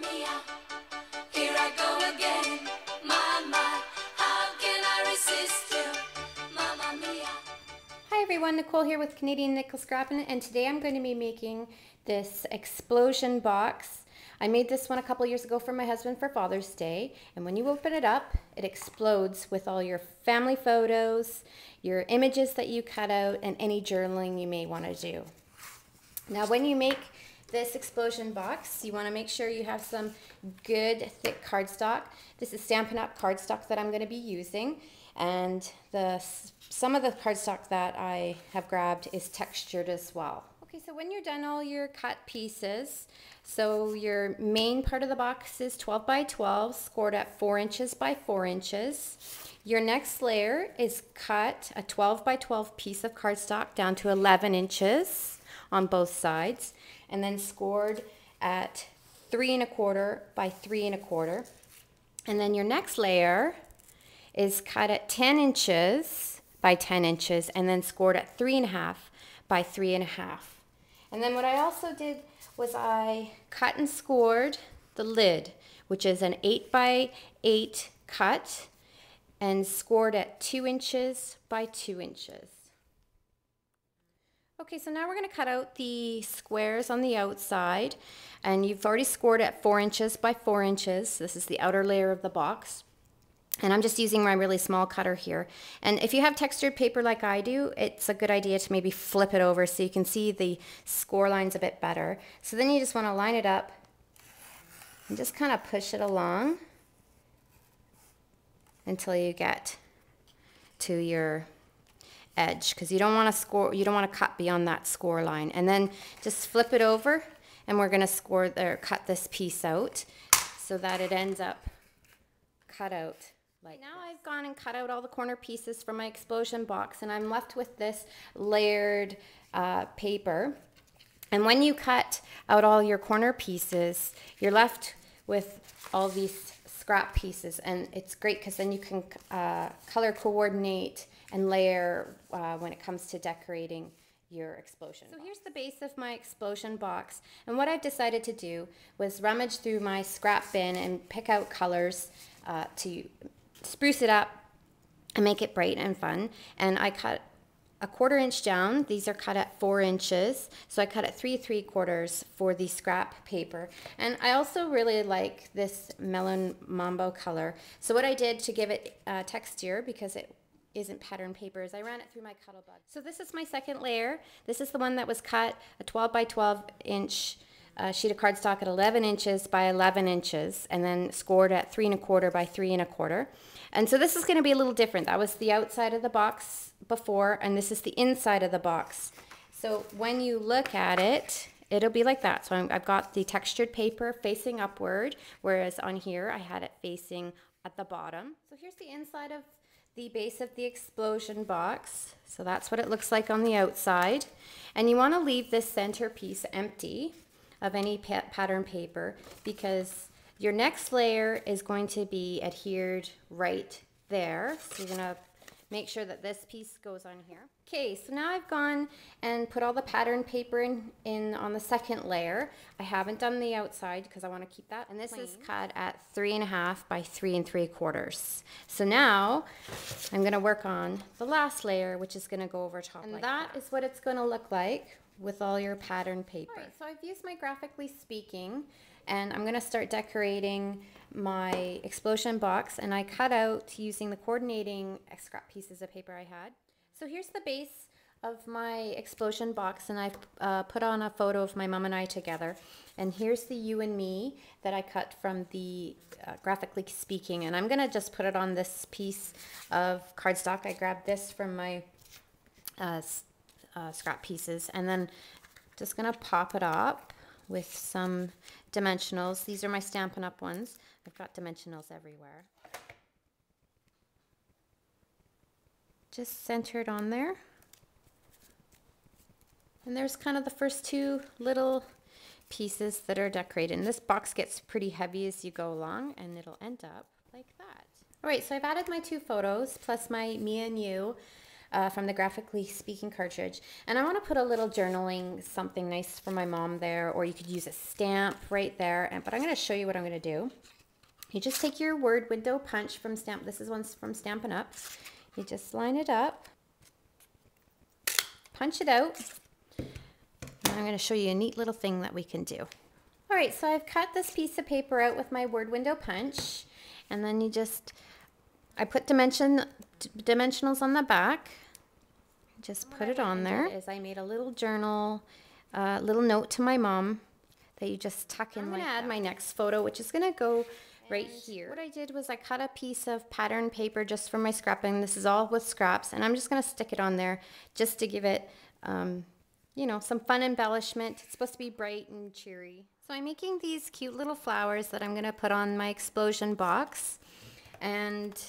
mia, here I go again. My, how can I resist you? Mamma mia. Hi everyone, Nicole here with Canadian Nickel Scrappin', and today I'm going to be making this explosion box. I made this one a couple years ago for my husband for Father's Day, and when you open it up, it explodes with all your family photos, your images that you cut out, and any journaling you may want to do. Now when you make this explosion box, you want to make sure you have some good thick cardstock. This is Stampin' Up! Cardstock that I'm going to be using, and some of the cardstock that I have grabbed is textured as well. Okay, so when you're done all your cut pieces, so your main part of the box is 12 by 12, scored at 4 inches by 4 inches. Your next layer is cut a 12 by 12 piece of cardstock down to 11 inches on both sides, and then scored at 3 1/4 by 3 1/4. And then your next layer is cut at 10 inches by 10 inches and then scored at 3 1/2 by 3 1/2. And then what I also did was I cut and scored the lid, which is an 8 by 8 cut, and scored at 2 inches by 2 inches. Okay, so now we're going to cut out the squares on the outside, and you've already scored at 4 inches by 4 inches. This is the outer layer of the box. And I'm just using my really small cutter here. And if you have textured paper like I do, it's a good idea to maybe flip it over so you can see the score lines a bit better. So then you just want to line it up and just kind of push it along until you get to your edge, because you don't want to cut beyond that score line. And then just flip it over, and we're going to cut this piece out so that it ends up cut out. Now I've gone and cut out all the corner pieces from my explosion box, and I'm left with this layered paper. And when you cut out all your corner pieces, you're left with all these scrap pieces, and it's great because then you can color coordinate and layer when it comes to decorating your explosion box. So here's the base of my explosion box, and what I've decided to do was rummage through my scrap bin and pick out colors to spruce it up and make it bright and fun. And I cut a 1/4 inch down. These are cut at 4 inches, so I cut at 3 3/4 for the scrap paper. And I also really like this melon mambo color, so what I did to give it texture, because it isn't pattern paper, is I ran it through my Cuttlebug. So this is my second layer. This is the one that was cut a 12 by 12 inch sheet of cardstock at 11 inches by 11 inches, and then scored at 3 1/4 by 3 1/4. And so this is going to be a little different. That was the outside of the box before, and this is the inside of the box. So when you look at it, it'll be like that. So I've got the textured paper facing upward, whereas on here I had it facing at the bottom. So here's the inside of the base of the explosion box. So that's what it looks like on the outside. And you want to leave this center piece empty of any pattern paper, because your next layer is going to be adhered right there. So you're going to make sure that this piece goes on here. Okay, so now I've gone and put all the pattern paper in on the second layer. I haven't done the outside because I want to keep that. And this is cut at 3 1/2 by 3 3/4. So now I'm going to work on the last layer, which is going to go over top, and like that is what it's going to look like with all your pattern paper. All right, so I've used my Graphically Speaking, and I'm going to start decorating my explosion box, and I cut out using the coordinating scrap pieces of paper I had. So here's the base of my explosion box, and I've put on a photo of my mom and I together, and here's the you and me that I cut from the Graphically Speaking, and I'm going to just put it on this piece of cardstock. I grabbed this from my scrap pieces, and then just gonna pop it up with some dimensionals. These are my Stampin' Up! Ones. I've got dimensionals everywhere. Just center it on there. And there's kind of the first two little pieces that are decorated. And this box gets pretty heavy as you go along, and it'll end up like that. All right, so I've added my two photos plus my me and you from the Graphically Speaking cartridge. And I want to put a little journaling, something nice for my mom there, or you could use a stamp right there. But I'm going to show you what I'm going to do. You just take your word window punch from Stamp. This is one from Stampin' Up. You just line it up, punch it out. And I'm going to show you a neat little thing that we can do. All right, so I've cut this piece of paper out with my word window punch, and then I put dimensionals on the back. Just put it on there. I made a little journal, little note to my mom that you just tuck in. I'm going to add my next photo, which is going to go right here. What I did was I cut a piece of pattern paper just for my scrapping. This is all with scraps, and I'm just going to stick it on there just to give it, you know, some fun embellishment. It's supposed to be bright and cheery. So I'm making these cute little flowers that I'm going to put on my explosion box. And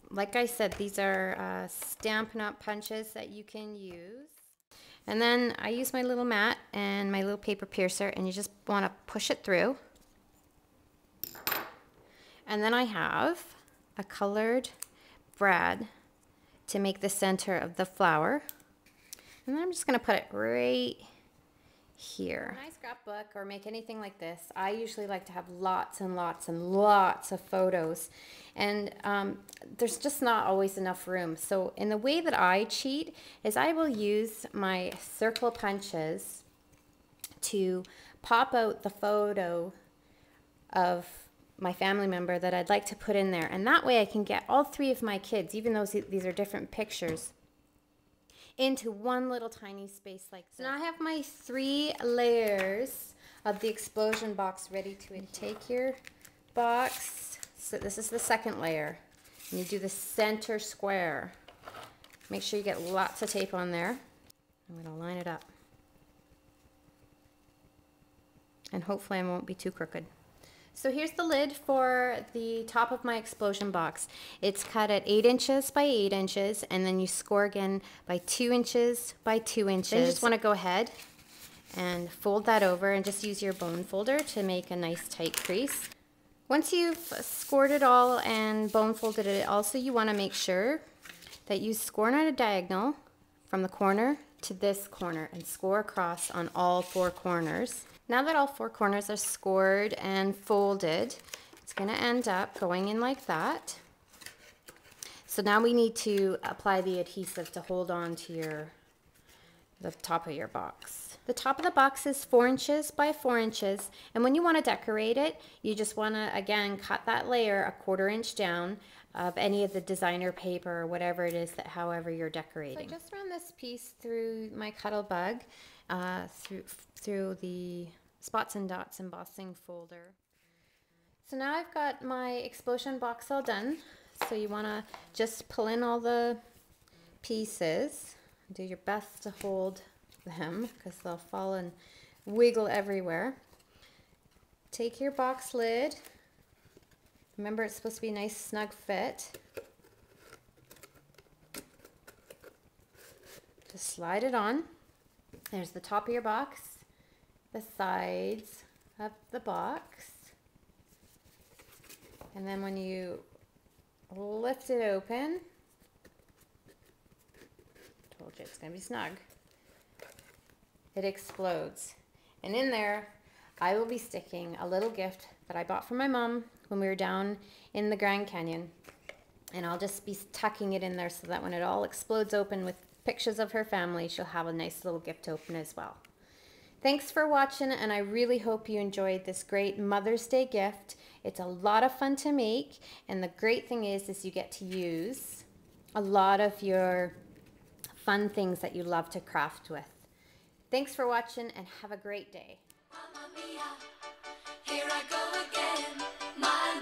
like I said, these are Stampin' Up! Punches that you can use. And then I use my little mat and my little paper piercer, and you just want to push it through. And then I have a colored brad to make the center of the flower. And then I'm just going to put it right here. When I scrapbook or make anything like this, I usually like to have lots and lots and lots of photos. And there's just not always enough room. So in the way that I cheat is I will use my circle punches to pop out the photo of my family member that I'd like to put in there. And that way I can get all three of my kids, even though these are different pictures, into one little tiny space like this. Now I have my 3 layers of the explosion box ready to take your box. So this is the second layer. And you do the center square. Make sure you get lots of tape on there. I'm going to line it up. And hopefully I won't be too crooked. So here's the lid for the top of my explosion box. It's cut at 8 inches by 8 inches, and then you score again by 2 inches by 2 inches. Then you just want to go ahead and fold that over and just use your bone folder to make a nice tight crease. Once you've scored it all and bone folded it, also you want to make sure that you score on a diagonal from the corner to this corner and score across on all 4 corners. Now that all 4 corners are scored and folded, it's going to end up going in like that. So now we need to apply the adhesive to hold on to the top of your box. The top of the box is 4 inches by 4 inches, and when you want to decorate it, you just want to, again, cut that layer 1/4 inch down of any of the designer paper or whatever it is that however you're decorating. So I just run this piece through my Cuttlebug, through the spots and dots embossing folder. So now I've got my explosion box all done. So you want to just pull in all the pieces. Do your best to hold them because they'll fall and wiggle everywhere. Take your box lid. Remember, it's supposed to be a nice snug fit. Just slide it on. There's the top of your box, the sides of the box, and then when you lift it open, told you it's going to be snug, it explodes. And in there, I will be sticking a little gift that I bought from my mom when we were down in the Grand Canyon. And I'll just be tucking it in there so that when it all explodes open with pictures of her family, she'll have a nice little gift to open as well. Thanks for watching, and I really hope you enjoyed this great Mother's Day gift. It's a lot of fun to make, and the great thing is you get to use a lot of your fun things that you love to craft with. Thanks for watching, and have a great day. Mamma mia, here I go again. My,